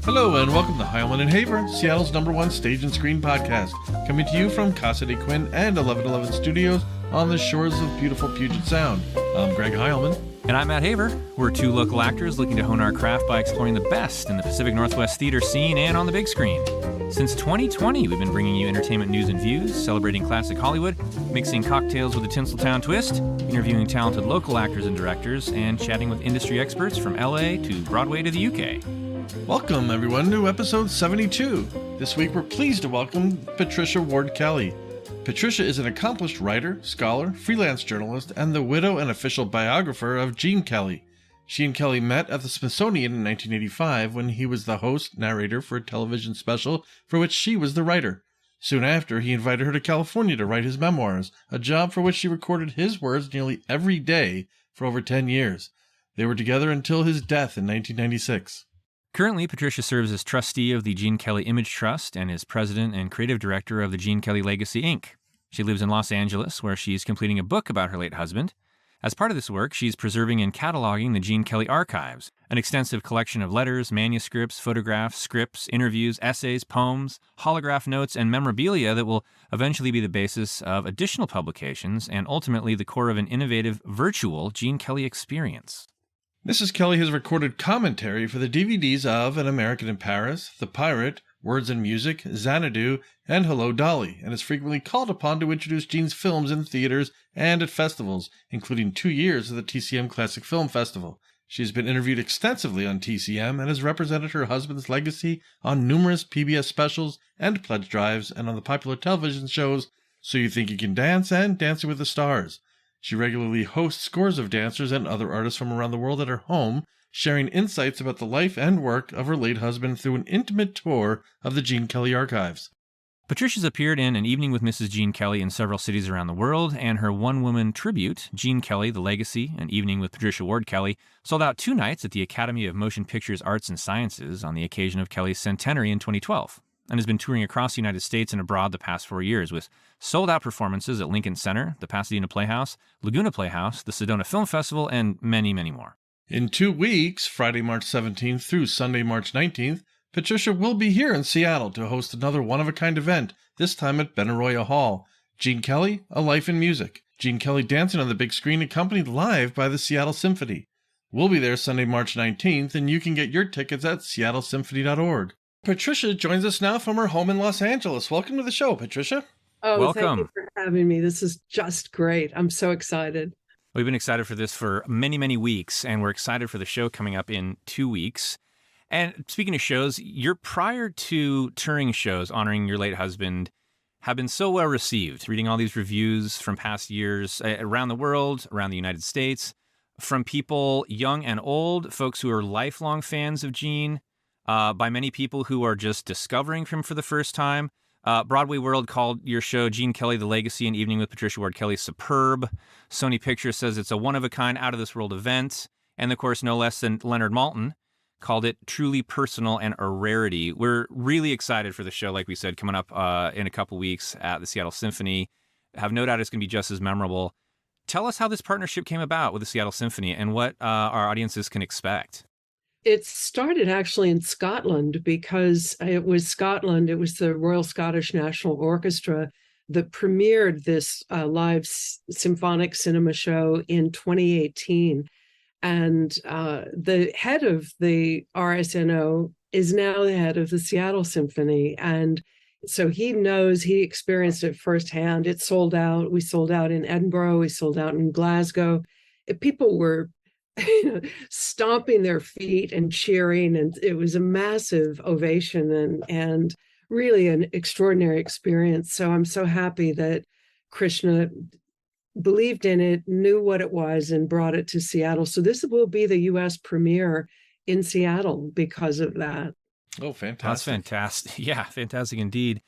Hello and welcome to Heilman and Haver, Seattle's #1 stage and screen podcast, coming to you from Casa de Quinn and 1111 Studios on the shores of beautiful Puget Sound. I'm Greg Heilman. And I'm Matt Haver. We're two local actors looking to hone our craft by exploring the best in the Pacific Northwest theater scene and on the big screen. Since 2020, we've been bringing you entertainment news and views, celebrating classic Hollywood, mixing cocktails with a Tinseltown twist, interviewing talented local actors and directors, and chatting with industry experts from LA to Broadway to the UK. Welcome, everyone, to episode 72. This week, we're pleased to welcome Patricia Ward-Kelly. Patricia is an accomplished writer, scholar, freelance journalist, and the widow and official biographer of Gene Kelly. She and Kelly met at the Smithsonian in 1985 when he was the host narrator for a television special for which she was the writer. Soon after, he invited her to California to write his memoirs, a job for which she recorded his words nearly every day for over 10 years. They were together until his death in 1996. Currently, Patricia serves as trustee of the Gene Kelly Image Trust and is president and creative director of the Gene Kelly Legacy, Inc. She lives in Los Angeles, where she's completing a book about her late husband. As part of this work, she's preserving and cataloging the Gene Kelly archives, an extensive collection of letters, manuscripts, photographs, scripts, interviews, essays, poems, holograph notes, and memorabilia that will eventually be the basis of additional publications and ultimately the core of an innovative virtual Gene Kelly experience. Mrs. Kelly has recorded commentary for the DVDs of An American in Paris, The Pirate, Words and Music, Xanadu, and Hello, Dolly, and is frequently called upon to introduce Gene's films in theaters and at festivals, including 2 years of the TCM Classic Film Festival. She has been interviewed extensively on TCM and has represented her husband's legacy on numerous PBS specials and pledge drives and on the popular television shows So You Think You Can Dance and Dancing with the Stars. She regularly hosts scores of dancers and other artists from around the world at her home, sharing insights about the life and work of her late husband through an intimate tour of the Gene Kelly archives. Patricia's appeared in An Evening with Mrs. Gene Kelly in several cities around the world, and her one-woman tribute, Gene Kelly, The Legacy, An Evening with Patricia Ward-Kelly, sold out 2 nights at the Academy of Motion Pictures Arts and Sciences on the occasion of Kelly's centenary in 2012, and has been touring across the United States and abroad the past 4 years with sold-out performances at Lincoln Center, the Pasadena Playhouse, Laguna Playhouse, the Sedona Film Festival, and many, many more. In 2 weeks, Friday, March 17th through Sunday, March 19th, Patricia will be here in Seattle to host another one-of-a-kind event, this time at Benaroya Hall. Gene Kelly, A Life in Music. Gene Kelly dancing on the big screen accompanied live by the Seattle Symphony. We'll be there Sunday, March 19th, and you can get your tickets at seattlesymphony.org. Patricia joins us now from her home in Los Angeles. Welcome to the show, Patricia. Oh, welcome. Thank you for having me. This is just great. I'm so excited. We've been excited for this for many, many weeks, and we're excited for the show coming up in 2 weeks. And speaking of shows, your prior to touring shows honoring your late husband have been so well received, reading all these reviews from past years around the world, around the United States, from people young and old, folks who are lifelong fans of Gene, by many people who are just discovering him for the first time. Broadway World called your show Gene Kelly, The Legacy, An Evening with Patricia Ward-Kelly superb. Sony Pictures says it's a one-of-a-kind, out-of-this-world event. And, of course, no less than Leonard Maltin called it truly personal and a rarity. We're really excited for the show, like we said, coming up in a couple weeks at the Seattle Symphony. Have no doubt it's going to be just as memorable. Tell us how this partnership came about with the Seattle Symphony and what our audiences can expect. It started actually in Scotland because it was the Royal Scottish National Orchestra that premiered this live symphonic cinema show in 2018. And the head of the RSNO is now the head of the Seattle Symphony. And so he experienced it firsthand. It sold out. We sold out in Edinburgh. We sold out in Glasgow. People were stomping their feet and cheering, and it was a massive ovation and really an extraordinary experience. So I'm so happy that Krishna believed in it, knew what it was, and brought it to Seattle. So this will be the U.S. premiere in Seattle because of that. Oh, fantastic. That's fantastic. Yeah, fantastic indeed.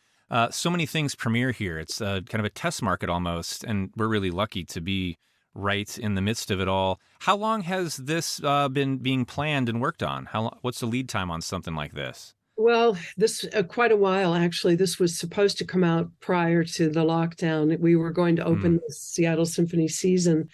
So many things premiere here. It's kind of a test market almost, and we're really lucky to be right in the midst of it all. How long has this been being planned and worked on? What's the lead time on something like this? Well, this quite a while, actually. This was supposed to come out prior to the lockdown. We were going to open the Seattle Symphony season,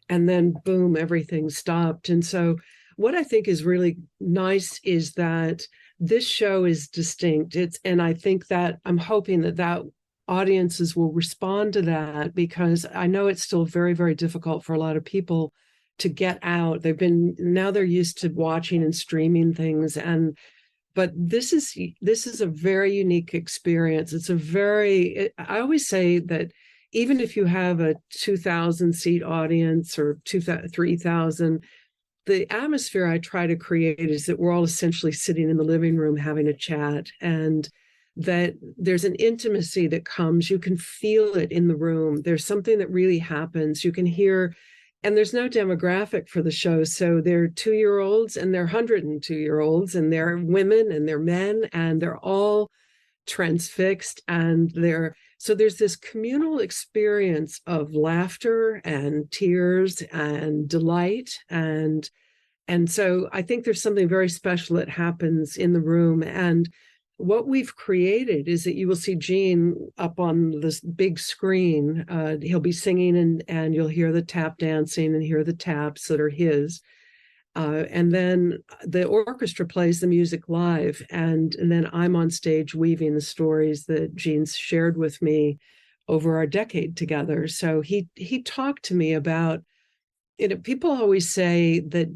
and then boom, everything stopped. And so what I think is really nice is that this show is distinct. And I think that I'm hoping that audiences will respond to that, because I know it's still very, very difficult for a lot of people to get out. Now they're used to watching and streaming things, but this is a very unique experience. I always say that even if you have a 2,000 seat audience or 3,000, the atmosphere I try to create is that we're all essentially sitting in the living room having a chat, and that there's an intimacy that comes. You can feel it in the room. There's something that really happens. You can hear, and there's no demographic for the show. So they're 2-year-olds and they're 102-year-olds, and they're women and they're men, and they're all transfixed, and so there's this communal experience of laughter and tears and delight, and so I think there's something very special that happens in the room. And what we've created is that you will see Gene up on this big screen. He'll be singing, and you'll hear the tap dancing and hear the taps that are his. And then the orchestra plays the music live, and then I'm on stage weaving the stories that Gene's shared with me over our decade together. So he talked to me about, people always say that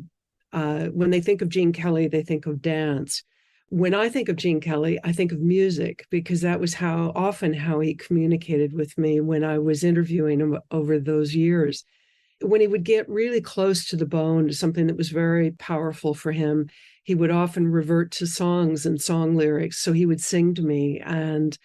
when they think of Gene Kelly, they think of dance. When I think of Gene Kelly, I think of music, because that was how he communicated with me when I was interviewing him over those years. When he would get really close to the bone, to something that was very powerful for him, he would often revert to songs and song lyrics. So he would sing to me, and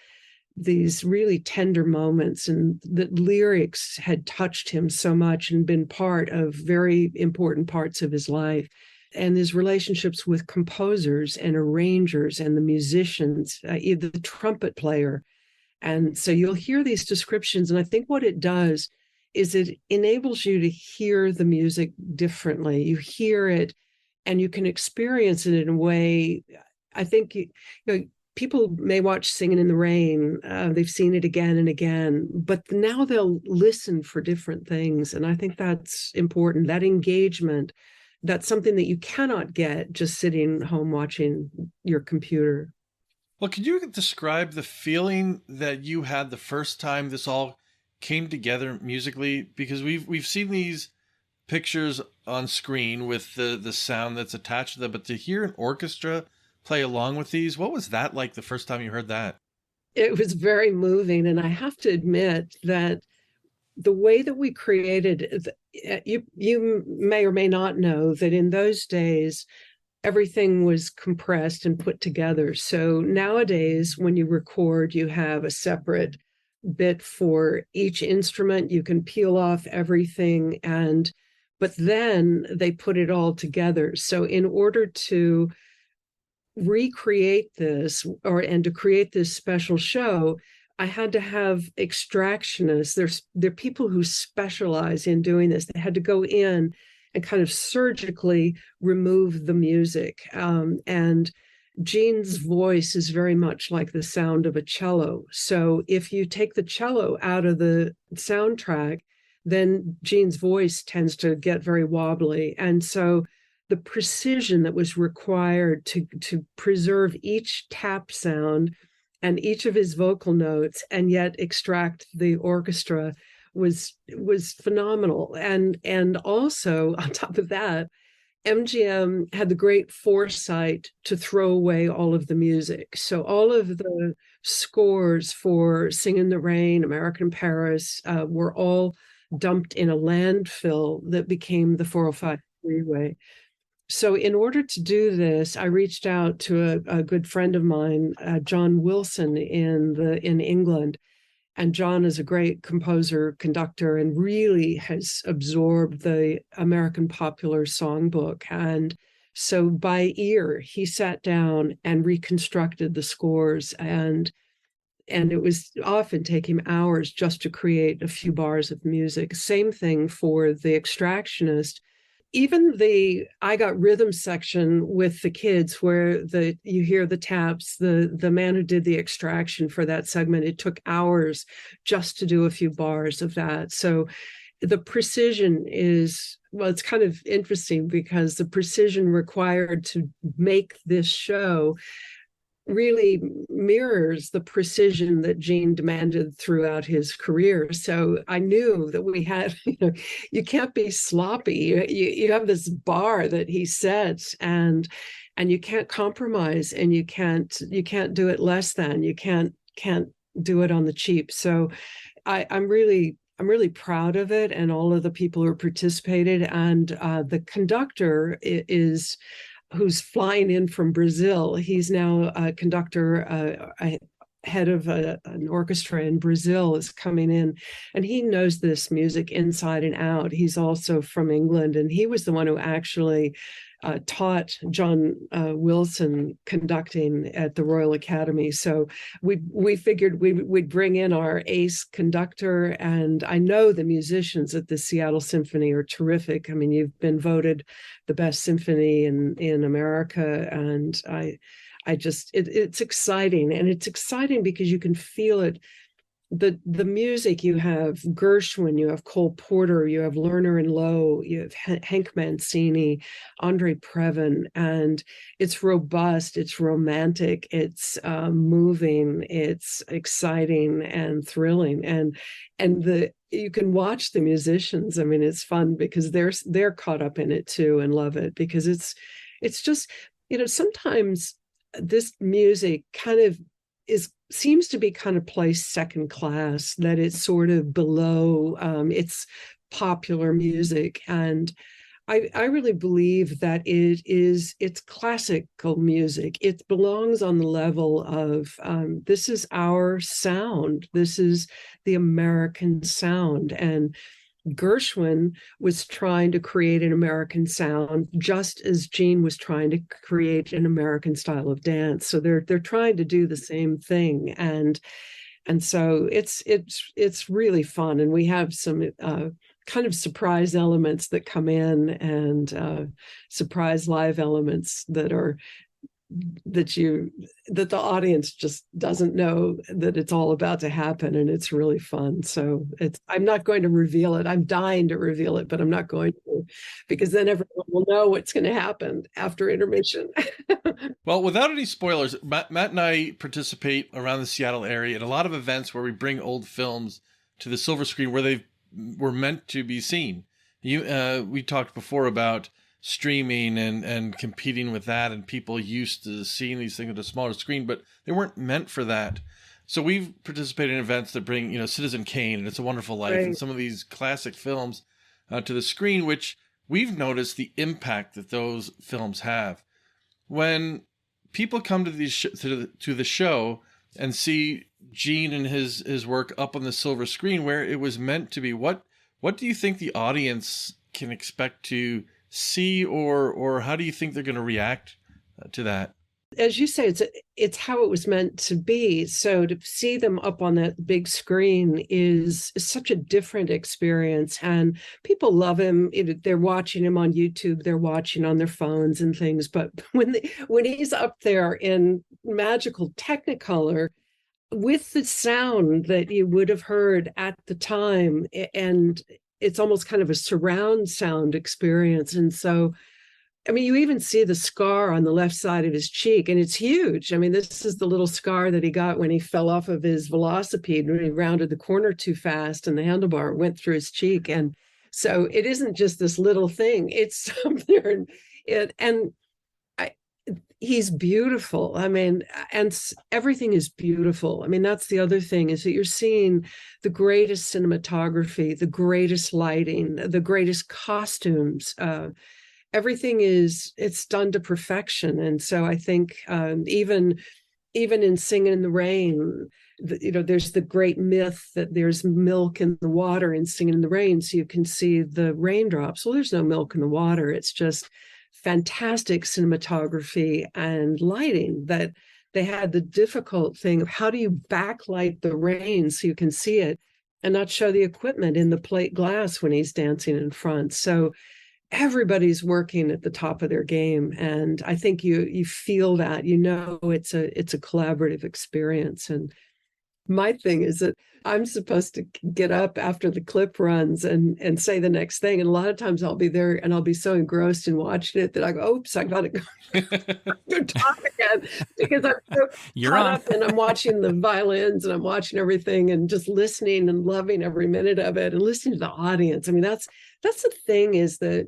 these really tender moments, and the lyrics had touched him so much and been part of very important parts of his life. And his relationships with composers and arrangers and the musicians, the trumpet player. And so you'll hear these descriptions, and I think what it does is it enables you to hear the music differently. You hear it and you can experience it in a way. I think people may watch Singing in the Rain. They've seen it again and again, but now they'll listen for different things. And I think that's important, that engagement. That's something that you cannot get just sitting home watching your computer. Well, could you describe the feeling that you had the first time this all came together musically? Because we've seen these pictures on screen with the sound that's attached to them, but to hear an orchestra play along with these, what was that like the first time you heard that? It was very moving, and I have to admit that the way that we created, you may or may not know that in those days everything was compressed and put together. So nowadays when you record, you have a separate bit for each instrument. You can peel off everything, but then they put it all together. So in order to recreate this and to create this special show, I had to have extractionists. There are people who specialize in doing this. They had to go in and kind of surgically remove the music. And Gene's voice is very much like the sound of a cello. So if you take the cello out of the soundtrack, then Gene's voice tends to get very wobbly. And so the precision that was required to preserve each tap sound and each of his vocal notes, and yet extract the orchestra, was phenomenal. And also on top of that, MGM had the great foresight to throw away all of the music. So all of the scores for Sing in the Rain, American Paris, were all dumped in a landfill that became the 405 freeway. So in order to do this, I reached out to a good friend of mine, John Wilson in England. And John is a great composer, conductor, and really has absorbed the American popular songbook. And so by ear, he sat down and reconstructed the scores. And it was often take him hours just to create a few bars of music. Same thing for the extractionist. Even I got rhythm section with the kids, where you hear the taps, the man who did the extraction for that segment, it took hours just to do a few bars of that. So the precision is, well, it's kind of interesting because the precision required to make this show really mirrors the precision that Gene demanded throughout his career. So I knew that we had, you can't be sloppy. You have this bar that he sets, and you can't compromise, and you can't do it less than. You can't do it on the cheap. So I'm really proud of it, and all of the people who participated. And the conductor is who's flying in from Brazil. He's now a conductor, a head of an orchestra in Brazil, is coming in, and he knows this music inside and out. He's also from England, and he was the one who actually taught John Wilson conducting at the Royal Academy. So we figured we'd bring in our ace conductor, and I know the musicians at the Seattle Symphony are terrific. I mean, you've been voted the best symphony in America, and I just it's exciting, and it's exciting because you can feel it. The music, you have Gershwin, you have Cole Porter, you have Lerner and Lowe, you have Hank Mancini, Andre Previn, and it's robust, it's romantic, it's moving, it's exciting and thrilling, and you can watch the musicians. I mean, it's fun because they're caught up in it too and love it, because it's just, sometimes this music kind of seems to be kind of placed second class, that it's sort of below it's popular music. And I really believe that it's classical music. It belongs on the level of this is our sound. This is the American sound. And Gershwin was trying to create an American sound, just as Gene was trying to create an American style of dance. So they're trying to do the same thing, and so it's really fun. And we have some kind of surprise elements that come in, and surprise live elements that the audience just doesn't know that it's all about to happen, and it's really fun. So I'm not going to reveal it. I'm dying to reveal it, but I'm not going to, because then everyone will know what's going to happen after intermission. Well, without any spoilers, Matt and I participate around the Seattle area in a lot of events where we bring old films to the silver screen where they were meant to be seen. We talked before about streaming and competing with that, and people used to seeing these things at a smaller screen, but they weren't meant for that. So we've participated in events that bring, Citizen Kane and It's a Wonderful Life, right, and some of these classic films to the screen, which we've noticed the impact that those films have. When people come to these to the show and see Gene and his work up on the silver screen where it was meant to be, what do you think the audience can expect to see, or how do you think they're going to react to that? As you say, it's how it was meant to be. So to see them up on that big screen is such a different experience, and people love him. They're watching him on YouTube, they're watching on their phones and things. But when he's up there in magical Technicolor with the sound that you would have heard at the time, and it's almost kind of a surround sound experience. And so, I mean, you even see the scar on the left side of his cheek, and it's huge. I mean, this is the little scar that he got when he fell off of his velocipede, when he rounded the corner too fast and the handlebar went through his cheek. And so it isn't just this little thing, it's up there. He's beautiful. I mean, and everything is beautiful. I mean, that's the other thing, is that you're seeing the greatest cinematography, the greatest lighting, the greatest costumes. Everything it's done to perfection. And so I think even in Singing in the Rain, there's the great myth that there's milk in the water in Singing in the Rain, so you can see the raindrops. Well, there's no milk in the water. It's just fantastic cinematography and lighting. That they had the difficult thing of, how do you backlight the rain so you can see it and not show the equipment in the plate glass when he's dancing in front. So everybody's working at the top of their game, and I think you feel that, it's a collaborative experience. And My thing is that I'm supposed to get up after the clip runs and say the next thing. And a lot of times I'll be there and I'll be so engrossed in watching it that I go, oops, I got to go talk again, because I'm so You're caught on. up and I'm watching the violins and I'm watching everything and just listening and loving every minute of it and listening to the audience. I mean, that's the thing, is that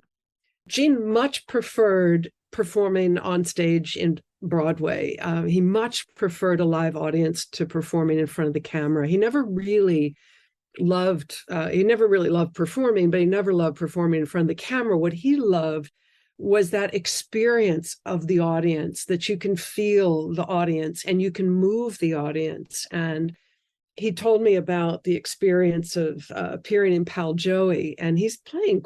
Gene much preferred performing on stage in Broadway. He much preferred a live audience to performing in front of the camera. He never really loved performing, but he never loved performing in front of the camera. What he loved was that experience of the audience, that you can feel the audience and you can move the audience. And he told me about the experience of appearing in Pal Joey, and he's playing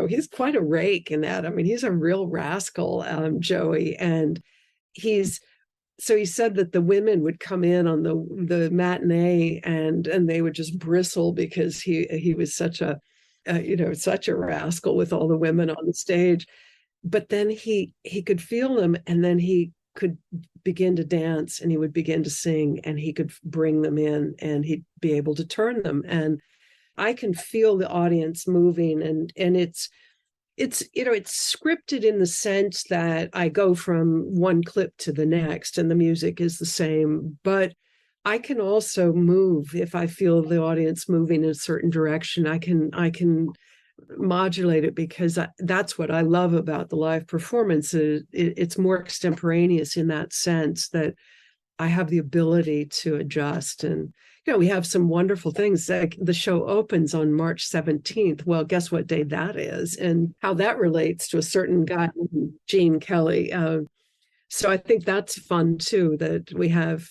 he's quite a rake in that. I mean, he's a real rascal, Joey. And he said that the women would come in on the matinee and they would just bristle because he was such a rascal with all the women on the stage. But then he could feel them, and then he could begin to dance and he would begin to sing and he could bring them in and he'd be able to turn them. And I can feel the audience moving, and it's scripted in the sense that I go from one clip to the next and the music is the same, but I can also move if I feel the audience moving in a certain direction. I can modulate it, because that's what I love about the live performance. It's more extemporaneous in that sense, that I have the ability to adjust. And we have some wonderful things. Like the show opens on March 17th. Well, guess what day that is, and how that relates to a certain guy, Gene Kelly. So I think that's fun too, that we have.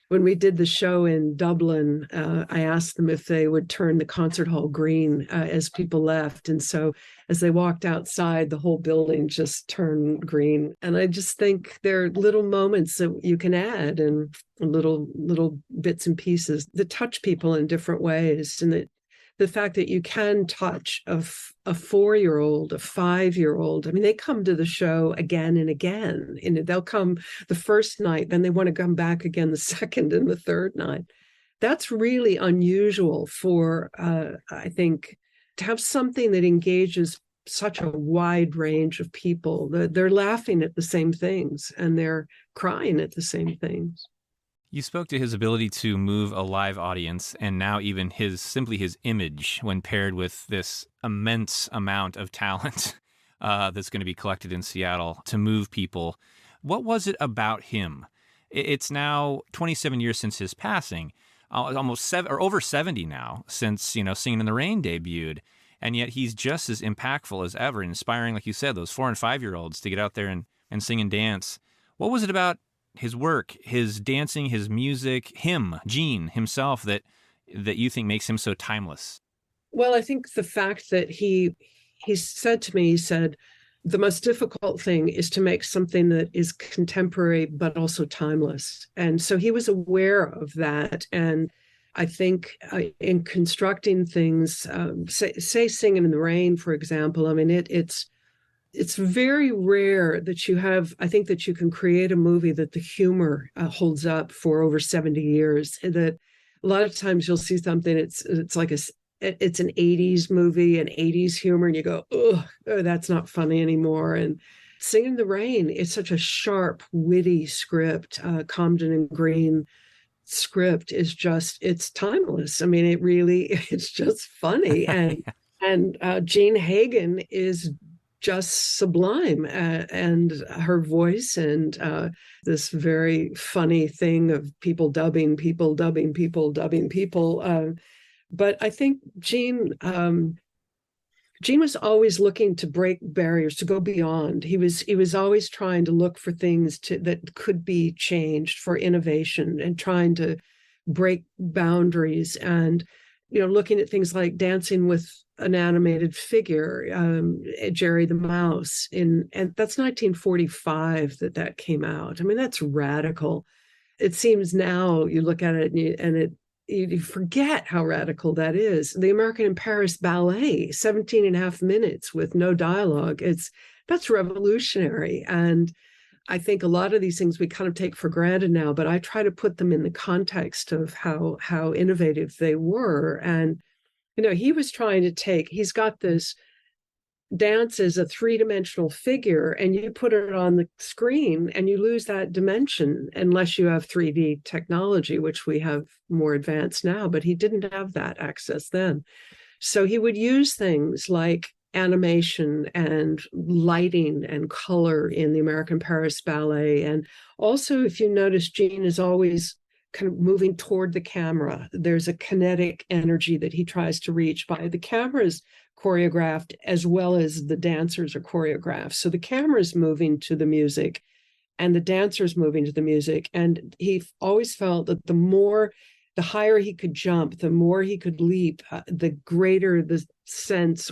When we did the show in Dublin, I asked them if they would turn the concert hall green as people left. And so as they walked outside, the whole building just turned green. And I just think there are little moments that you can add, and little bits and pieces that touch people in different ways. And that the fact that you can touch a 4-year-old, a 5-year-old. I mean, they come to the show again and again. And they'll come the first night, then they want to come back again the second and the third night. That's really unusual for, I think, to have something that engages such a wide range of people. They're laughing at the same things and they're crying at the same things. You spoke to his ability to move a live audience, and now even his image when paired with this immense amount of talent that's going to be collected in Seattle to move people. What was it about him? It's now 27 years since his passing, almost over 70 now since, Singing in the Rain debuted. And yet he's just as impactful as ever, inspiring, like you said, those 4- and 5-year-olds to get out there and sing and dance. What was it about his work, his dancing, his music, Gene himself, that you think makes him so timeless? Well, I think the fact that he said to me, the most difficult thing is to make something that is contemporary but also timeless. And so he was aware of that. And I think in constructing things, say Singing in the Rain, for example, I mean, it's very rare that that you can create a movie that the humor holds up for over 70 years. And that a lot of times you'll see something, it's like it's an 80s movie and 80s humor, and you go, oh, that's not funny anymore. And Singing in the Rain, it's such a sharp, witty script. Comden and Green script is it's timeless. I mean, it's just funny. And Jean Hagen is just sublime, and her voice, and this very funny thing of people dubbing people. But I think Gene was always looking to break barriers, to go beyond. He was always trying to look for things that could be changed, for innovation, and trying to break boundaries. And looking at things like Dancing with an Animated Figure, Jerry the Mouse, and that's 1945 that came out. I mean, that's radical. It seems now you look at it and you forget how radical that is. The American in Paris Ballet, 17 and a half minutes with no dialogue. That's revolutionary. And I think a lot of these things we kind of take for granted now, but I try to put them in the context of how innovative they were. And, he was trying to he's got this dance as a three-dimensional figure, and you put it on the screen and you lose that dimension unless you have 3D technology, which we have more advanced now, but he didn't have that access then. So he would use things like animation and lighting and color in the American Paris Ballet. And also, if you notice, Gene is always kind of moving toward the camera. There's a kinetic energy that he tries to reach by. The camera's choreographed as well as the dancers are choreographed. So the camera's moving to the music and the dancers moving to the music. And he always felt that the higher he could jump, the more he could leap, the greater the sense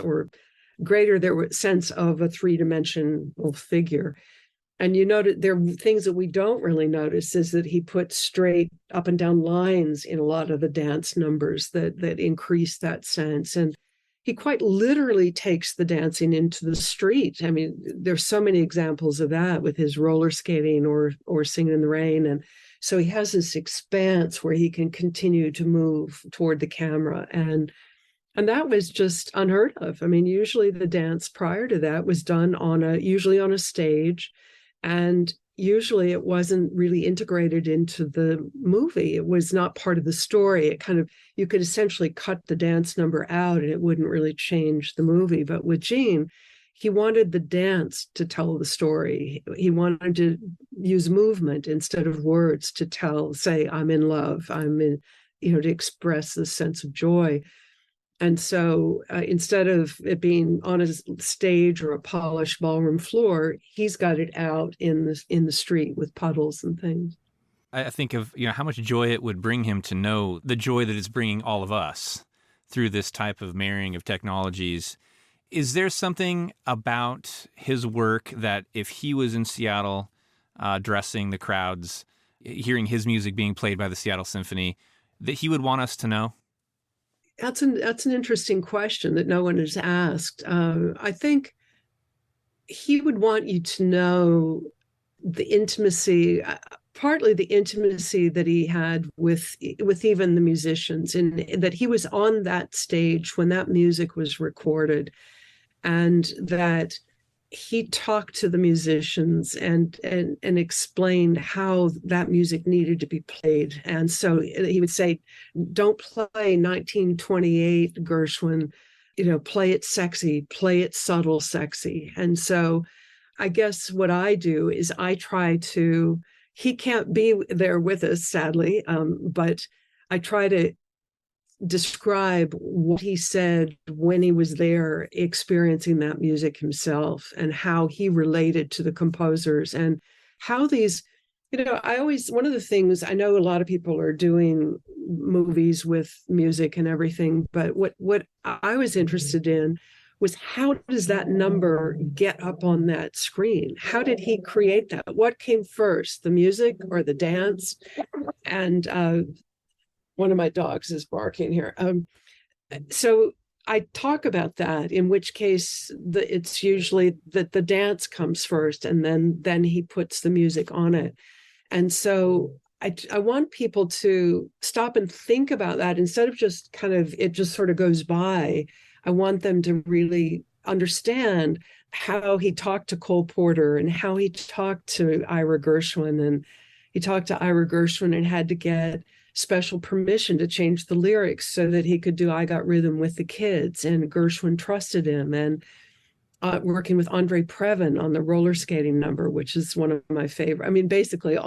of a three-dimensional figure. And there are things that we don't really notice is that he put straight up and down lines in a lot of the dance numbers that increase that sense. And he quite literally takes the dancing into the street. I mean, there's so many examples of that with his roller skating or Singing in the Rain. And so he has this expanse where he can continue to move toward the camera. And that was just unheard of. I mean, usually the dance prior to that was done usually on a stage. And usually it wasn't really integrated into the movie. It was not part of the story. You could essentially cut the dance number out and it wouldn't really change the movie. But with Gene, he wanted the dance to tell the story. He wanted to use movement instead of words to say, I'm in love, to express this sense of joy. And so instead of it being on a stage or a polished ballroom floor, he's got it out in the street with puddles and things. I think of how much joy it would bring him to know the joy that it's bringing all of us through this type of marrying of technologies. Is there something about his work that if he was in Seattle dressing the crowds, hearing his music being played by the Seattle Symphony, that he would want us to know? That's an interesting question that no one has asked. I think he would want you to know the intimacy, partly the intimacy that he had with even the musicians, and that he was on that stage when that music was recorded, and that he talked to the musicians and explained how that music needed to be played. And so he would say, don't play 1928 Gershwin, play it sexy, play it subtle, sexy. And so I guess what I do is he can't be there with us, sadly, but I try to describe what he said when he was there experiencing that music himself, and how he related to the composers, and how these, one of the things, I know a lot of people are doing movies with music and everything, but what I was interested in was, how does that number get up on that screen? How did he create that? What came first, the music or the dance? And one of my dogs is barking here. So I talk about that, in which case it's usually that the dance comes first, and then he puts the music on it. And so I want people to stop and think about that instead of just it just sort of goes by. I want them to really understand how he talked to Cole Porter and how he talked to Ira Gershwin. And he talked to Ira Gershwin and had to get special permission to change the lyrics so that he could do I Got Rhythm with the Kids, and Gershwin trusted him. And working with Andre Previn on the roller skating number, which is one of my favorite. I mean, basically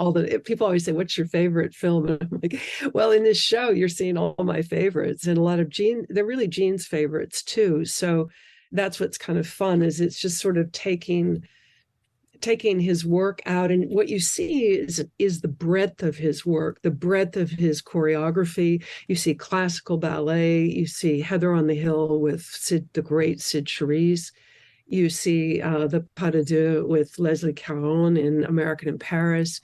people always say, what's your favorite film? And I'm like, well, in this show, you're seeing all my favorites, and a lot of they're really Gene's favorites too. So that's what's kind of fun, is it's just sort of taking his work out, and what you see is the breadth of his work, the breadth of his choreography. You see classical ballet, you see Heather on the Hill with the great Sid Charisse, you see the pas de deux with Leslie Caron in American in Paris,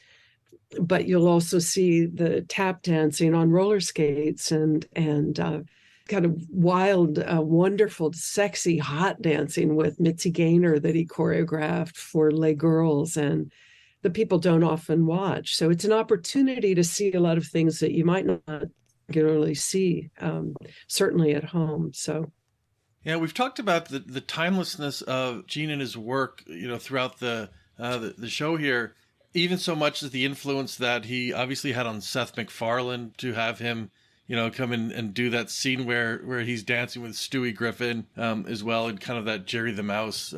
but you'll also see the tap dancing on roller skates and kind of wild, wonderful, sexy, hot dancing with Mitzi Gaynor that he choreographed for Les Girls. And that people don't often watch. So it's an opportunity to see a lot of things that you might not regularly see, certainly at home. So. Yeah, we've talked about the timelessness of Gene and his work, throughout the show here, even so much as the influence that he obviously had on Seth MacFarlane to have him, come in and do that scene where he's dancing with Stewie Griffin, as well, and kind of that Jerry the Mouse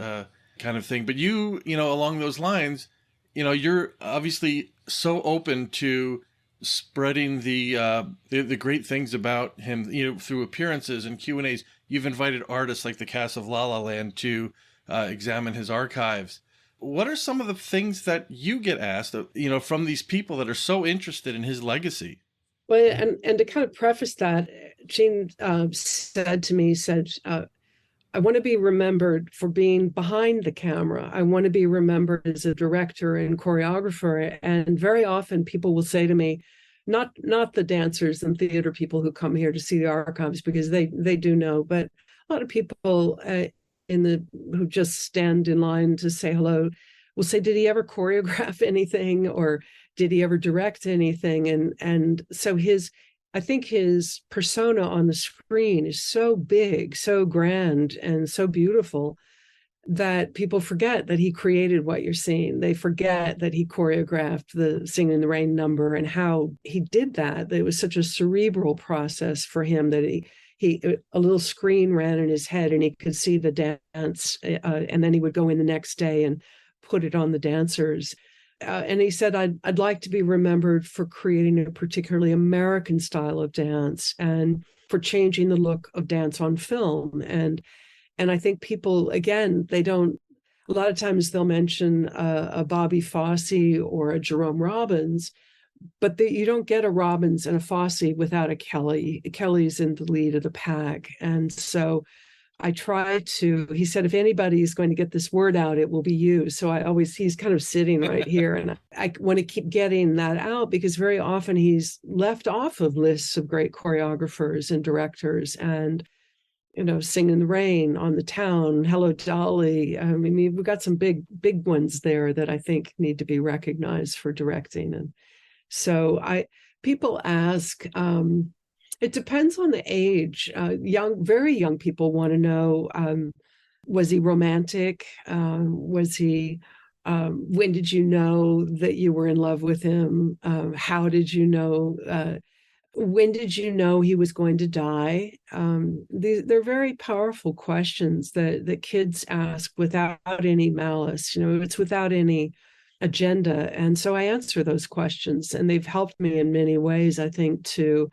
kind of thing. But along those lines, you're obviously so open to spreading the great things about him, through appearances and Q&As. You've invited artists like the cast of La La Land to examine his archives. What are some of the things that you get asked, from these people that are so interested in his legacy? Well, and to kind of preface that, Gene said to me, I want to be remembered for being behind the camera. I want to be remembered as a director and choreographer. And very often people will say to me, not the dancers and theater people who come here to see the archives, because they do know, but a lot of people who just stand in line to say hello will say, did he ever choreograph anything, or did he ever direct anything? And so I think his persona on the screen is so big, so grand, and so beautiful that people forget that he created what you're seeing. They forget that he choreographed the Singing in the Rain number and how he did that. It was such a cerebral process for him that a little screen ran in his head and he could see the dance, and then he would go in the next day and put it on the dancers. And he said, I'd like to be remembered for creating a particularly American style of dance and for changing the look of dance on film. And I think people, again, a lot of times they'll mention a Bobby Fosse or a Jerome Robbins, but you don't get a Robbins and a Fosse without a Kelly. Kelly's in the lead of the pack. And so he said, if anybody is going to get this word out, it will be you. So he's kind of sitting right here. And I want to keep getting that out, because very often he's left off of lists of great choreographers and directors, and, Sing in the Rain, On the Town, Hello, Dolly. I mean, we've got some big ones there that I think need to be recognized for directing. And so people ask, it depends on the age. Very young people want to know, was he romantic? When did you know that you were in love with him? How did you know? When did you know he was going to die? They're very powerful questions that kids ask without any malice. It's without any agenda. And so I answer those questions, and they've helped me in many ways, I think, to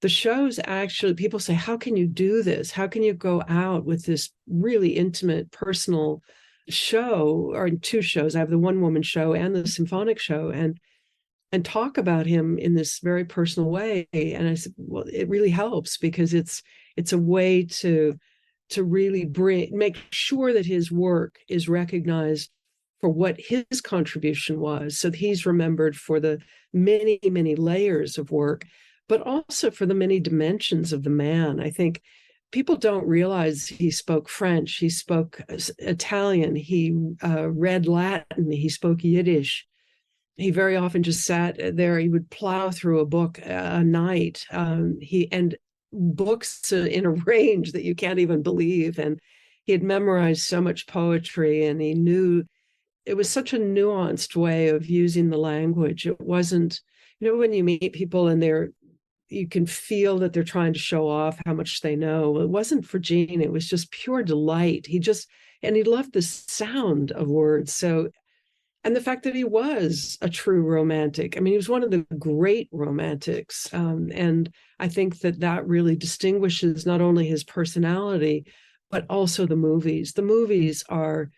the shows. Actually, people say, how can you do this? How can you go out with this really intimate, personal show, or two shows? I have the one-woman show and the symphonic show, and talk about him in this very personal way. And I said, well, it really helps, because it's a way to really make sure that his work is recognized for what his contribution was, so that he's remembered for the many, many layers of work, but also for the many dimensions of the man. I think people don't realize he spoke French, he spoke Italian, he read Latin, he spoke Yiddish. He very often just sat there. He would plow through a book a night. And books in a range that you can't even believe. And he had memorized so much poetry, and he knew it was such a nuanced way of using the language. It wasn't, when you meet people and you can feel that they're trying to show off how much they know. It wasn't for Gene. It was just pure delight. And he loved the sound of words. So, and the fact that he was a true romantic. I mean, he was one of the great romantics. And I think that really distinguishes not only his personality, but also the movies. The movies are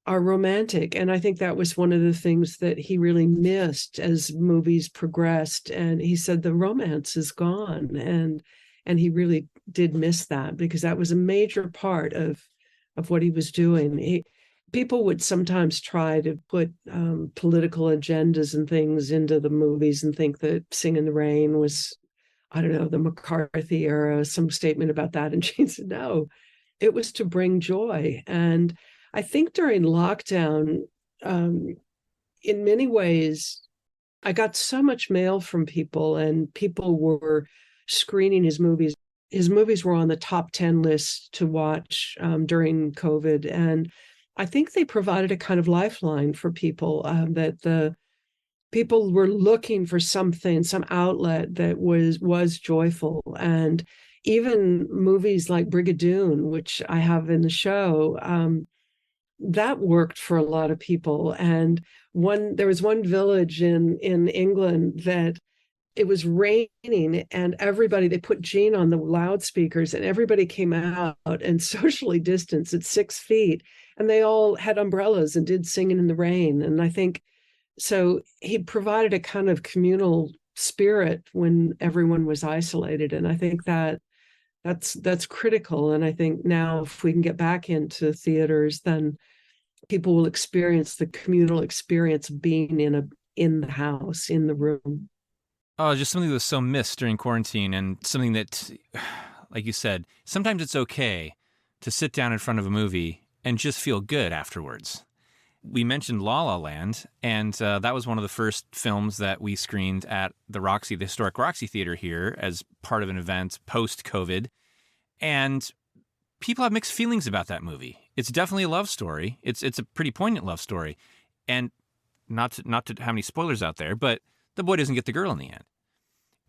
romantic. And I think that was one of the things that he really missed as movies progressed. And he said the romance is gone. And he really did miss that, because that was a major part of what he was doing. People would sometimes try to put political agendas and things into the movies and think that Sing in the Rain was, I don't know, the McCarthy era, some statement about that. And Gene said, no, it was to bring joy. And I think during lockdown, in many ways, I got so much mail from people, and people were screening his movies. His movies were on the top 10 list to watch during COVID. And I think they provided a kind of lifeline for people, that the people were looking for something, some outlet that was joyful. And even movies like Brigadoon, which I have in the show, that worked for a lot of people. And there was one village in England that it was raining, and they put Gene on the loudspeakers, and everybody came out and socially distanced at 6 feet, and they all had umbrellas and did Singing in the Rain. And I think so he provided a kind of communal spirit when everyone was isolated. And I think that's critical. And I think now if we can get back into theaters, then people will experience the communal experience of being in the house, in the room. Oh, just something that was so missed during quarantine, and something that, like you said, sometimes it's okay to sit down in front of a movie and just feel good afterwards. We mentioned La La Land, and that was one of the first films that we screened at the Roxy, the historic Roxy Theater here, as part of an event post-COVID. And people have mixed feelings about that movie. It's definitely a love story. It's a pretty poignant love story. And not to have any spoilers out there, but the boy doesn't get the girl in the end.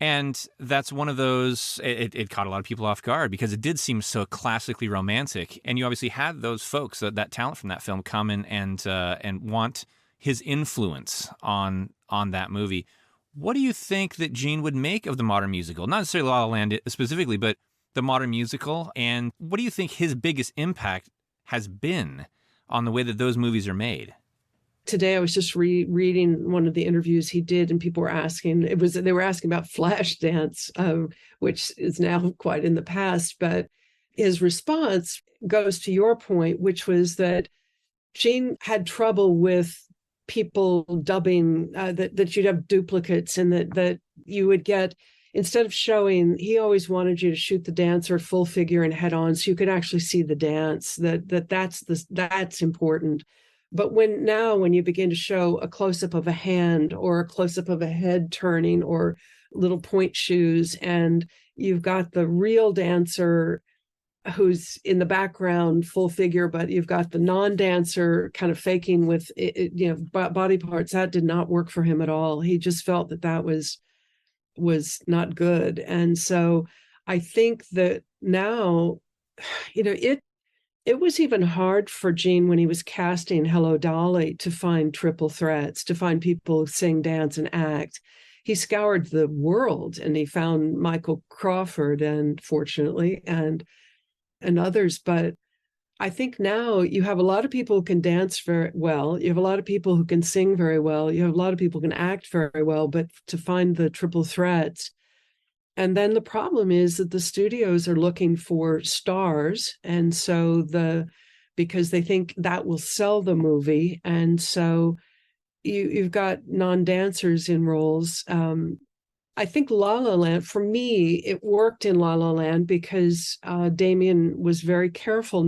And that's one of those, it caught a lot of people off guard because it did seem so classically romantic. And you obviously had those folks, that talent from that film, come in and want his influence on that movie. What do you think that Gene would make of the modern musical? Not necessarily La La Land specifically, but the modern musical. And what do you think his biggest impact has been on the way that those movies are made? Today I was just reading one of the interviews he did, and people were asking, they were asking about Flashdance, which is now quite in the past, but his response goes to your point, which was that Gene had trouble with people dubbing, that you'd have duplicates, and that you would get, instead of showing, he always wanted you to shoot the dancer full figure and head on so you could actually see the dance, that's important. But when you begin to show a close-up of a hand or a close-up of a head turning or little point shoes, and you've got the real dancer who's in the background full figure, but you've got the non-dancer kind of faking with body parts, that did not work for him at all. He just felt that was not good. And so I think that now, it was even hard for Gene when he was casting Hello, Dolly to find triple threats, to find people who sing, dance, and act. He scoured the world, and he found Michael Crawford, and fortunately, and others. But I think now you have a lot of people who can dance very well. You have a lot of people who can sing very well. You have a lot of people who can act very well. But to find the triple threats, and then the problem is that the studios are looking for stars. And so because they think that will sell the movie. And so you've got non-dancers in roles. I think La La Land, for me, it worked in La La Land because Damien was very careful they're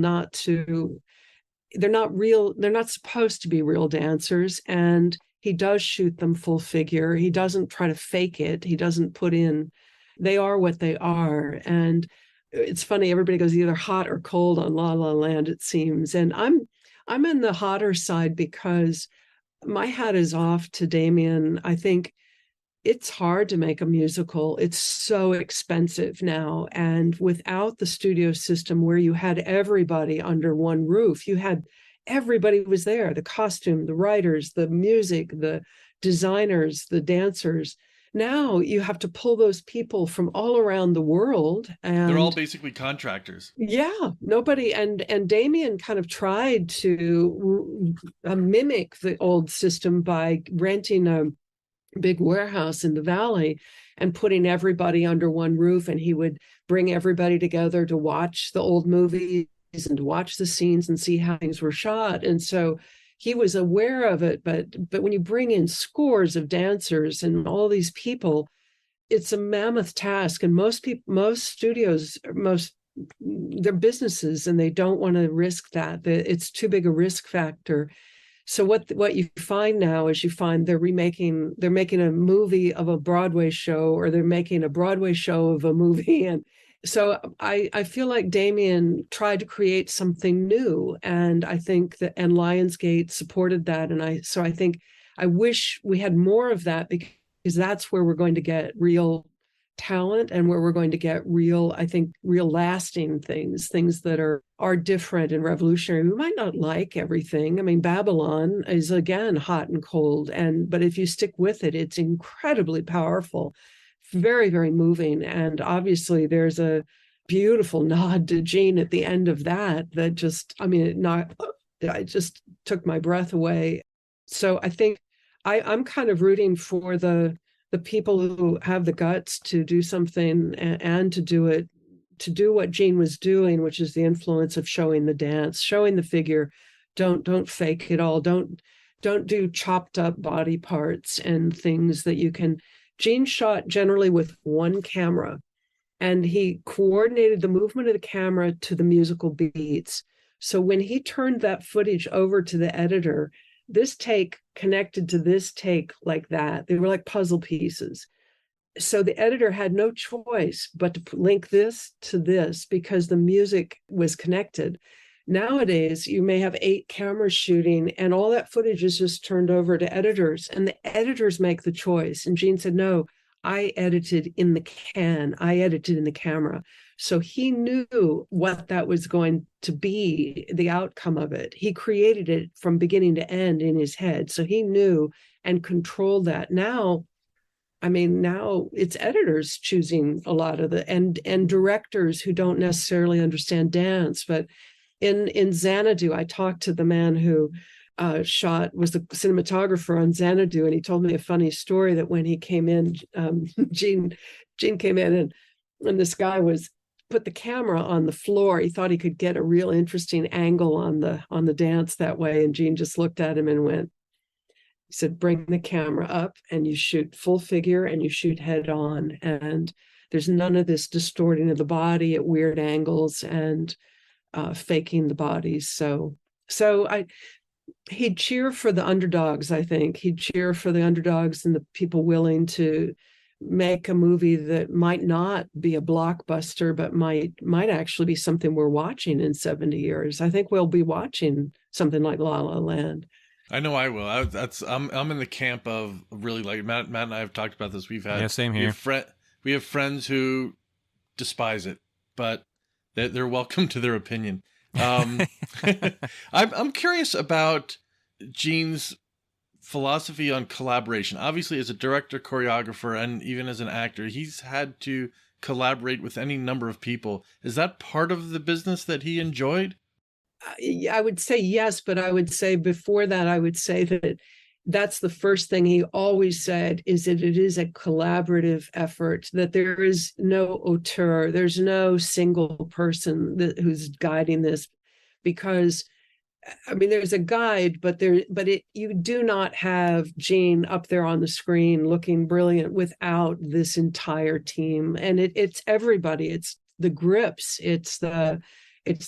not supposed to be real dancers. And he does shoot them full figure. He doesn't try to fake it. He doesn't put in, they are what they are. And it's funny, everybody goes either hot or cold on La La Land, it seems. And I'm in the hotter side because my hat is off to Damien. I think it's hard to make a musical. It's so expensive now. And without the studio system where you had everybody under one roof, everybody was there, the costume, the writers, the music, the designers, the dancers. Now you have to pull those people from all around the world, and they're all basically contractors. Yeah, nobody. And Damien kind of tried to mimic the old system by renting a big warehouse in the valley and putting everybody under one roof, and he would bring everybody together to watch the old movies and to watch the scenes and see how things were shot. And so he was aware of it, but when you bring in scores of dancers and all these people, it's a mammoth task. And most studios, they're businesses, and they don't want to risk that. It's too big a risk factor. So what you find now is they're making a movie of a Broadway show, or they're making a Broadway show of a movie. And so I feel like Damien tried to create something new, and I think that, and Lionsgate supported that. And I think I wish we had more of that, because that's where we're going to get real talent, and where we're going to get real, I think, real lasting things that are different and revolutionary. We might not like everything. I mean, Babylon is, again, hot and cold, but if you stick with it, it's incredibly powerful, very, very moving. And obviously there's a beautiful nod to Gene at the end of that just, I mean, I just took my breath away. So I think I'm kind of rooting for the people who have the guts to do something, and to do what Gene was doing, which is the influence of showing the dance, showing the figure. Don't fake it all. Don't do chopped up body parts and things that you can. Gene shot generally with one camera, and he coordinated the movement of the camera to the musical beats. So when he turned that footage over to the editor, this take connected to this take like that. They were like puzzle pieces. So the editor had no choice but to link this to this, because the music was connected. Nowadays, you may have 8 cameras shooting, and all that footage is just turned over to editors, and the editors make the choice. And Gene said, no, I edited in the camera. So he knew what that was going to be, the outcome of it. He created it from beginning to end in his head. So he knew and controlled that. Now it's editors choosing a lot of and directors who don't necessarily understand dance. But in Xanadu, I talked to the man who was the cinematographer on Xanadu, and he told me a funny story that when he came in, Gene came in, and this guy put the camera on the floor. He thought he could get a real interesting angle on the dance that way, and Gene just looked at him and he said, bring the camera up, and you shoot full figure, and you shoot head on, and there's none of this distorting of the body at weird angles and faking the bodies. So he'd cheer for the underdogs. I think he'd cheer for the underdogs and the people willing to make a movie that might not be a blockbuster, but might actually be something we're watching in 70 years. I think we'll be watching something like La La Land. I know I will. I'm in the camp of really, like, Matt and I have talked about this. Same here. We have friends who despise it, but they're welcome to their opinion. I'm curious about Gene's philosophy on collaboration. Obviously, as a director, choreographer, and even as an actor, he's had to collaborate with any number of people. Is that part of the business that he enjoyed? I would say yes, but I would say before that, I would say that that's the first thing he always said, is that it is a collaborative effort, that there is no auteur, there's no single person who's guiding this, because I mean, there's a guide, but you do not have Gene up there on the screen looking brilliant without this entire team. And it's everybody. It's the grips. It's the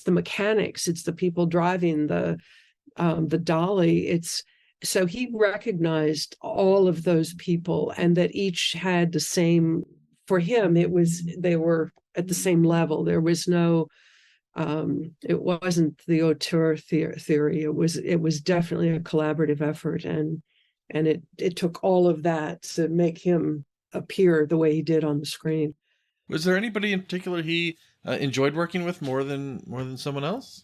mechanics. It's the people driving the dolly. So he recognized all of those people, and that each had the same. For him, they were at the same level. There was no. It wasn't the auteur theory. It was definitely a collaborative effort, and it took all of that to make him appear the way he did on the screen. Was there anybody in particular he enjoyed working with more than someone else?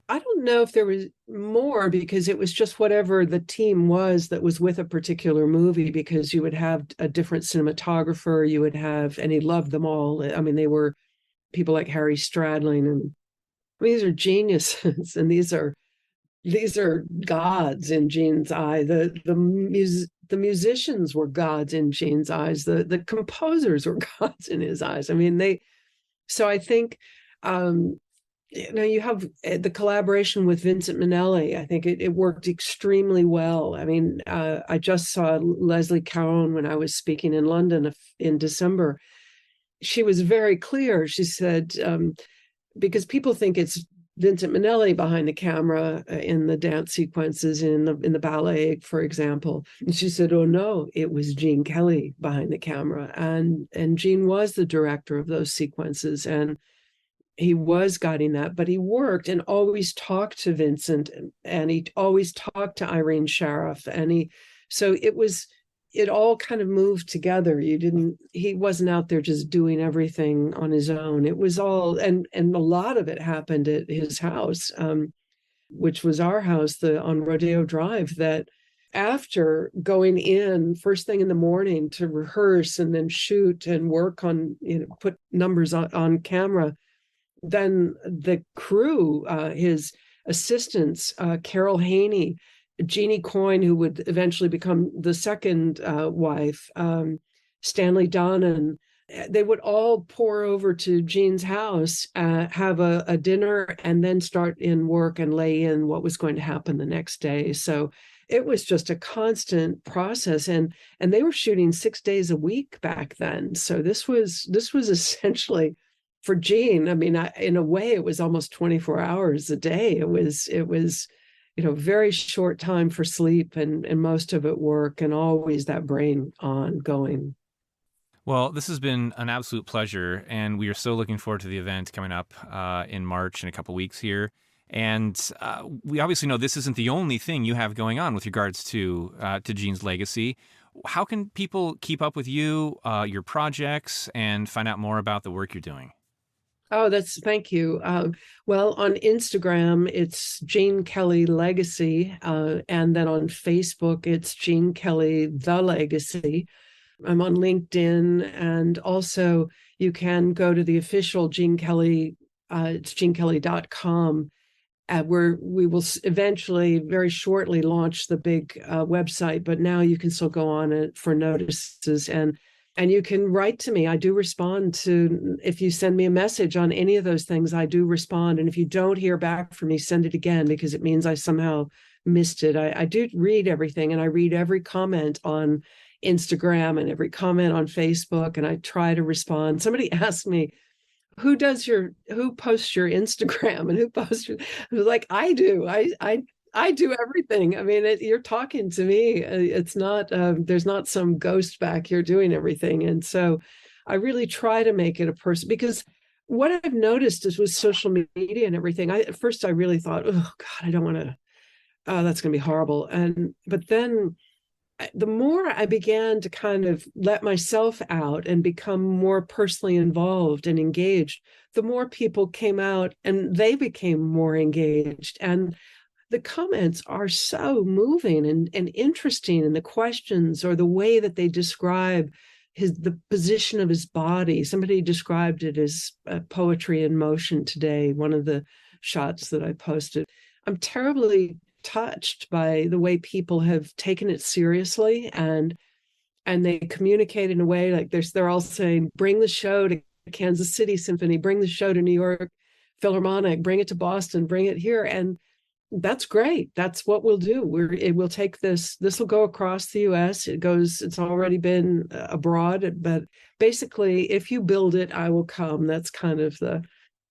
I don't know if there was more, because it was just whatever the team was that was with a particular movie, because you would have a different cinematographer, and he loved them all. I mean, they were people like Harry Stradling, and these are geniuses, and these are gods in Gene's eye. The musicians were gods in Gene's eyes. The composers were gods in his eyes. I mean, so I think, you have the collaboration with Vincent Minnelli. I think it worked extremely well. I mean, I just saw Leslie Caron when I was speaking in London in December. She was very clear. She said, because people think it's Vincent Minnelli behind the camera in the dance sequences in the ballet, for example. And she said, "Oh no, it was Gene Kelly behind the camera," and Gene was the director of those sequences, and he was guiding that. But he worked and always talked to Vincent, and he always talked to Irene Sharaff, so it all kind of moved together. He wasn't out there just doing everything on his own. It was all, and a lot of it happened at his house, which was our house on Rodeo Drive, that after going in first thing in the morning to rehearse and then shoot and work on, put numbers on camera, then the crew, his assistants, Carol Haney, Jeannie Coyne, who would eventually become the second wife, Stanley Donnan, they would all pour over to Gene's house, have a dinner, and then start in work and lay in what was going to happen the next day. So it was just a constant process, and they were shooting 6 days a week back then. So this was essentially, for Gene, I mean, in a way, it was almost 24 hours a day. It was very short time for sleep, and most of it work, and always that brain on going. Well, this has been an absolute pleasure, and we are so looking forward to the event coming up in March in a couple weeks here. And we obviously know this isn't the only thing you have going on with regards to Gene's legacy. How can people keep up with you, your projects, and find out more about the work you're doing? Oh, thank you. Well, on Instagram, it's Gene Kelly Legacy. And then on Facebook, it's Gene Kelly The Legacy. I'm on LinkedIn, and also you can go to the official Gene Kelly, it's genekelly.com, where we will eventually, very shortly, launch the big website. But now you can still go on it for notices, and you can write to me. I do respond to, if you send me a message on any of those things, I do respond. And if you don't hear back from me, send it again, because it means I somehow missed it. I do read everything, and I read every comment on Instagram and every comment on Facebook, and I try to respond. Somebody asked me, who posts your Instagram, and who posts your, I was like, I do. I do everything. I mean, you're talking to me. It's not, there's not some ghost back here doing everything. And so I really try to make it a person, because what I've noticed is with social media and everything, at first I really thought, oh God, I don't want to, that's going to be horrible. But then the more I began to kind of let myself out and become more personally involved and engaged, the more people came out and they became more engaged. And the comments are so moving and interesting, and the questions, or the way that they describe the position of his body. Somebody described it as poetry in motion today, one of the shots that I posted. I'm terribly touched by the way people have taken it seriously, and they communicate in a way like they're all saying, bring the show to Kansas City Symphony, bring the show to New York Philharmonic, bring it to Boston, bring it here. And that's great. That's what we'll do. We'll take this will go across the US. It's already been abroad, but basically, if you build it, I will come. That's kind of the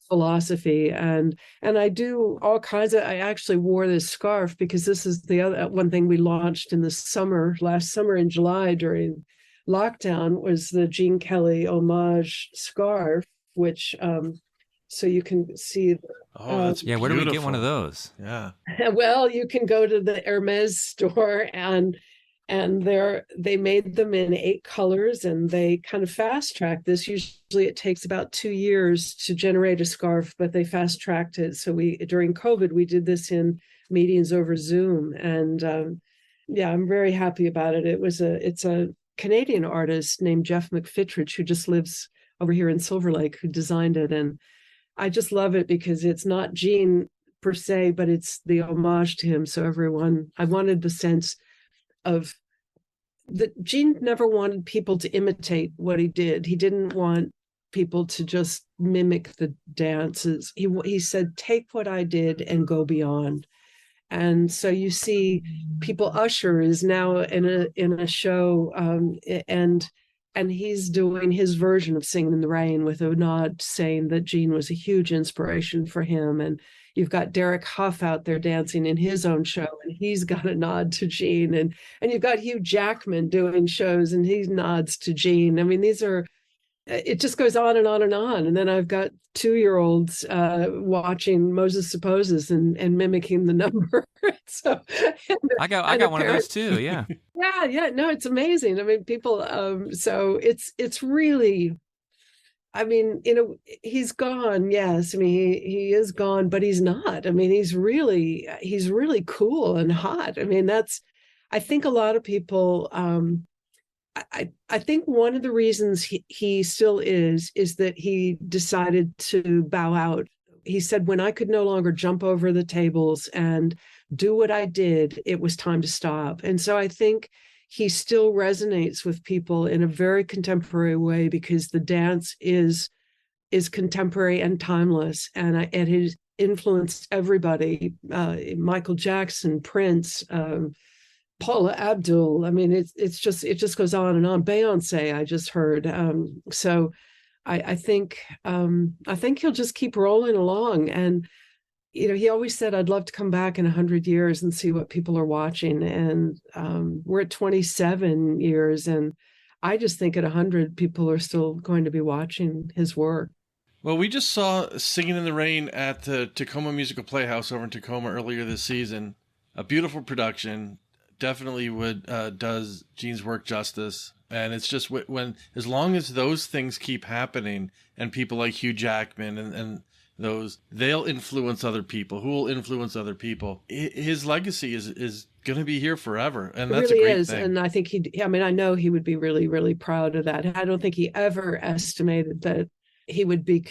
philosophy. And I do all kinds of, I actually wore this scarf because this is the other one thing we launched in the last summer in July during lockdown, was the Gene Kelly homage scarf, which so you can see. That's yeah. Where do we get one of those? Yeah. Well, you can go to the Hermes store, and they made them in 8 colors, and they kind of fast tracked this. Usually it takes about 2 years to generate a scarf, but they fast tracked it. So during COVID, we did this in meetings over Zoom, and I'm very happy about it. It's a Canadian artist named Jeff McFittridge, who just lives over here in Silver Lake, who designed it. And I just love it because it's not Gene per se, but it's the homage to him. So I wanted the sense of that Gene never wanted people to imitate what he did. He didn't want people to just mimic the dances. He said, take what I did and go beyond. And so you see people, Usher is now in a show, and he's doing his version of Singing in the Rain with a nod saying that Gene was a huge inspiration for him. And you've got Derek Huff out there dancing in his own show, and he's got a nod to Gene. And you've got Hugh Jackman doing shows, and he nods to Gene. I mean, these are, it just goes on and on and on. And then I've got 2-year-olds watching Moses Supposes and mimicking the number. So I got one of those too. Yeah. Yeah. No, it's amazing. I mean, people. So it's really. I mean, he's gone. Yes, I mean he is gone, but he's not. I mean, he's really cool and hot. I mean, I think a lot of people. I think one of the reasons he still is that he decided to bow out. He said, when I could no longer jump over the tables and do what I did, it was time to stop. And so I think he still resonates with people in a very contemporary way, because the dance is contemporary and timeless, and it has influenced everybody. Michael Jackson, Prince, Paula Abdul. I mean, it just goes on and on. Beyonce, I just heard. So I think he'll just keep rolling along. And he always said, I'd love to come back in 100 years and see what people are watching. And we're at 27 years, and I just think at 100, people are still going to be watching his work. Well, we just saw Singing in the Rain at the Tacoma Musical Playhouse over in Tacoma earlier this season. A beautiful production. Definitely does Gene's work justice. And it's just as long as those things keep happening, and people like Hugh Jackman and those, they'll influence other people who will influence other people. His legacy is going to be here forever. And that's really a great is. thing. And I think I know he would be really, really proud of that. I don't think he ever estimated that he would be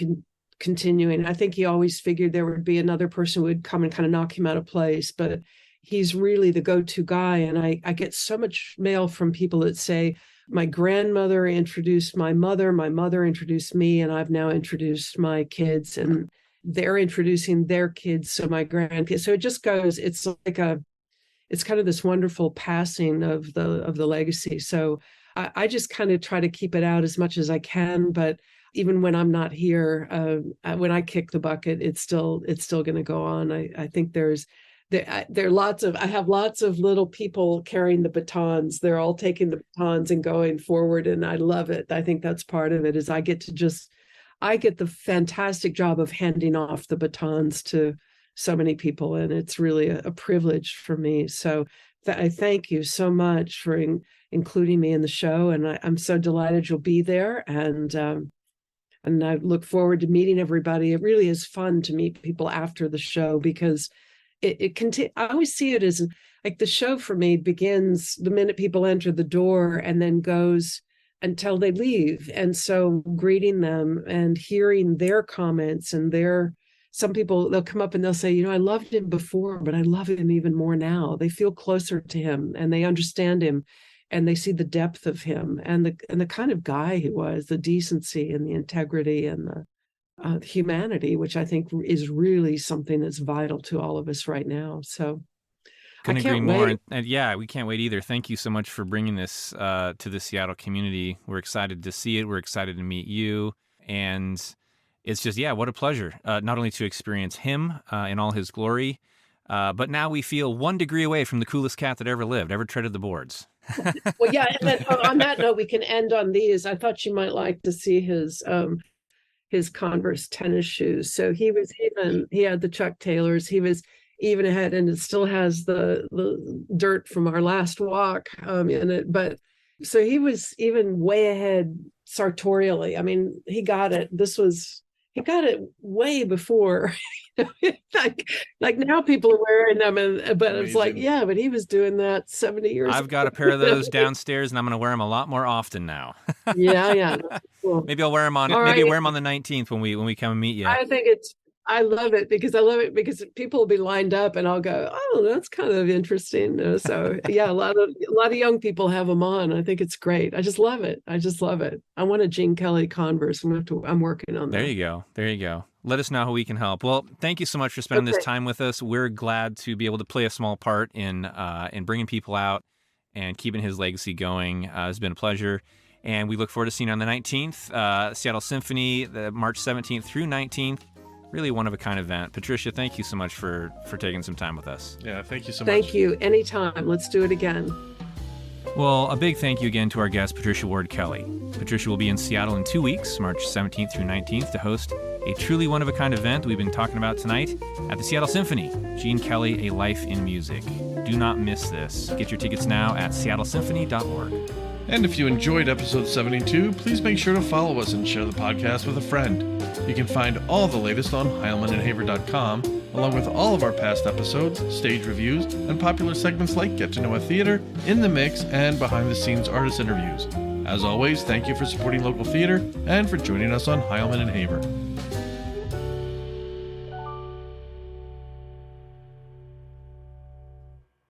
continuing. I think he always figured there would be another person who would come and kind of knock him out of place, but he's really the go-to guy. And I get so much mail from people that say, my grandmother introduced my mother introduced me, and I've now introduced my kids, and they're introducing their kids, so my grandkids. So it just goes, it's kind of this wonderful passing of the legacy. So I just kind of try to keep it out as much as I can, but even when I'm not here, when I kick the bucket, it's still going to go on. I think there are I have lots of little people carrying the batons. They're all taking the batons and going forward, and I love it. I think that's part of it, is I get the fantastic job of handing off the batons to so many people, and it's really a privilege for me. So I thank you so much for including me in the show, and I'm so delighted you'll be there, and I look forward to meeting everybody. It really is fun to meet people after the show, because I always see it as like the show for me begins the minute people enter the door and then goes until they leave. And so greeting them and hearing their comments and some people, they'll come up and they'll say, I loved him before, but I love him even more now. They feel closer to him and they understand him, and they see the depth of him and the kind of guy he was, the decency and the integrity and the humanity, which I think is really something that's vital to all of us right now. So couldn't agree more. And yeah, we can't wait either. Thank you so much for bringing this to the Seattle community. We're excited to see it. We're excited to meet you. And it's just, what a pleasure, not only to experience him in all his glory, but now we feel 1 degree away from the coolest cat that ever lived, ever treaded the boards. Well, yeah. And then on that note, we can end on these. I thought you might like to see his Converse tennis shoes. So he had the Chuck Taylors. He was even ahead, and it still has the dirt from our last walk in it. But so he was even way ahead sartorially. I mean, he got it way before. like now people are wearing them, but amazing. It's like, but he was doing that 70 years ago. I've got a pair of those downstairs, and I'm going to wear them a lot more often now. Yeah. Cool. Maybe I'll wear them on. All maybe right. wear them on the 19th when we come and meet you. I love it because people will be lined up, and I'll go, oh, that's kind of interesting. So a lot of young people have them on. I think it's great. I just love it. I want a Gene Kelly Converse. I'm working on that. There you go. Let us know how we can help. Well, thank you so much for spending this time with us. We're glad to be able to play a small part in bringing people out and keeping his legacy going. It's been a pleasure. And we look forward to seeing you on the 19th, Seattle Symphony, the March 17th through 19th. really one-of-a-kind event. Patricia, thank you so much for taking some time with us. Yeah, thank you so much. Thank you. Anytime. Let's do it again. Well, a big thank you again to our guest, Patricia Ward-Kelly. Patricia will be in Seattle in 2 weeks, March 17th through 19th, to host a truly one-of-a-kind event we've been talking about tonight at the Seattle Symphony, Gene Kelly, A Life in Music. Do not miss this. Get your tickets now at seattlesymphony.org. And if you enjoyed episode 72, please make sure to follow us and share the podcast with a friend. You can find all the latest on HeilmanandHaver.com, along with all of our past episodes, stage reviews, and popular segments like Get to Know a Theater, In the Mix, and behind-the-scenes artist interviews. As always, thank you for supporting local theater and for joining us on Heilman and Haver.